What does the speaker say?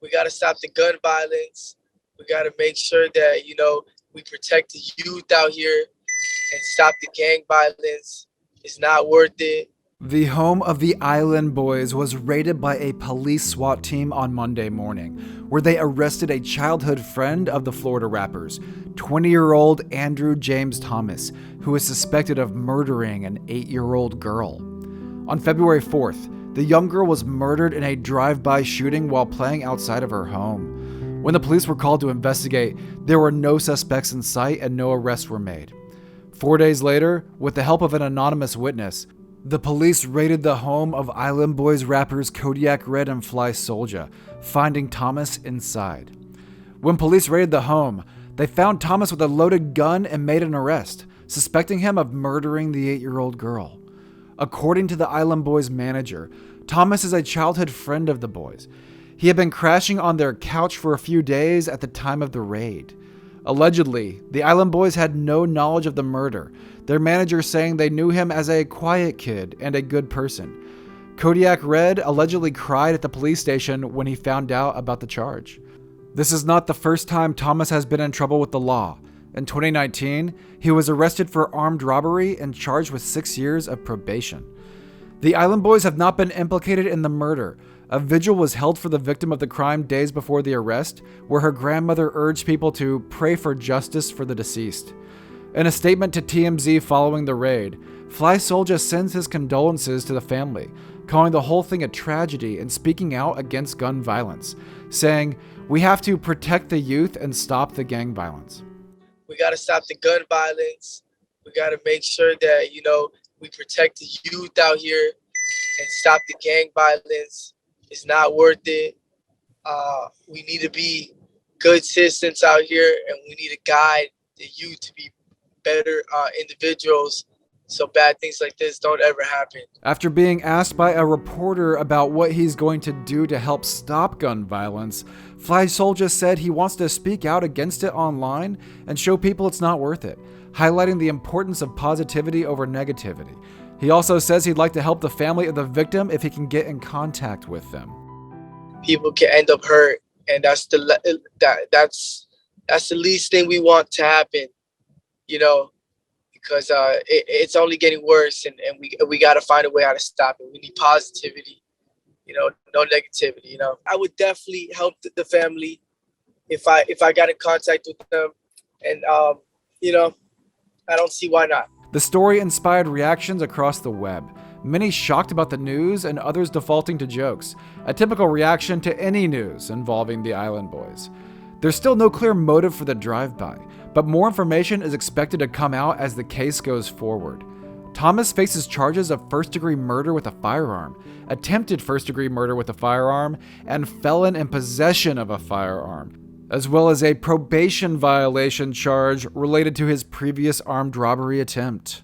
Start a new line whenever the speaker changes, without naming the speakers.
We got to stop the gun violence. We got to make sure that, we protect the youth out here and stop the gang violence. It's not worth it.
The home of the Island Boys was raided by a police SWAT team on Monday morning, where they arrested a childhood friend of the Florida rappers, 20-year-old Andrew James Thomas, who is suspected of murdering an 8-year-old girl. On February 4th, the young girl was murdered in a drive-by shooting while playing outside of her home. When the police were called to investigate, there were no suspects in sight and no arrests were made. 4 days later, with the help of an anonymous witness, the police raided the home of Island Boys rappers Kodiak Red and Fly Soulja, finding Thomas inside. When police raided the home, they found Thomas with a loaded gun and made an arrest, suspecting him of murdering the 8-year-old girl. According to the Island Boys manager, Thomas is a childhood friend of the boys. He had been crashing on their couch for a few days at the time of the raid. Allegedly, the Island Boys had no knowledge of the murder, their manager saying they knew him as a quiet kid and a good person. Kodiak Red allegedly cried at the police station when he found out about the charge. This is not the first time Thomas has been in trouble with the law. In 2019, he was arrested for armed robbery and charged with 6 years of probation. The Island Boys have not been implicated in the murder. A vigil was held for the victim of the crime days before the arrest, where her grandmother urged people to pray for justice for the deceased. In a statement to TMZ following the raid, Fly Soulja sends his condolences to the family, calling the whole thing a tragedy and speaking out against gun violence, saying, "We have to protect the youth and stop the gang violence."
We got to stop the gun violence. We got to make sure that, we protect the youth out here and stop the gang violence. It's not worth it. We need to be good citizens out here, and we need to guide the youth to be better individuals so bad things like this don't ever happen.
After being asked by a reporter about what he's going to do to help stop gun violence, Fly Soulja said he wants to speak out against it online and show people it's not worth it, highlighting the importance of positivity over negativity. He also says he'd like to help the family of the victim if he can get in contact with them.
People can end up hurt, and that's the least thing we want to happen, because it's only getting worse, and we got to find a way how to stop it. We need positivity, no negativity. I would definitely help the family if I got in contact with them, and I don't see why not.
The story inspired reactions across the web, many shocked about the news and others defaulting to jokes, a typical reaction to any news involving the Island Boys. There's still no clear motive for the drive-by, but more information is expected to come out as the case goes forward. Thomas faces charges of first-degree murder with a firearm, attempted first-degree murder with a firearm, and felon in possession of a firearm, as well as a probation violation charge related to his previous armed robbery attempt.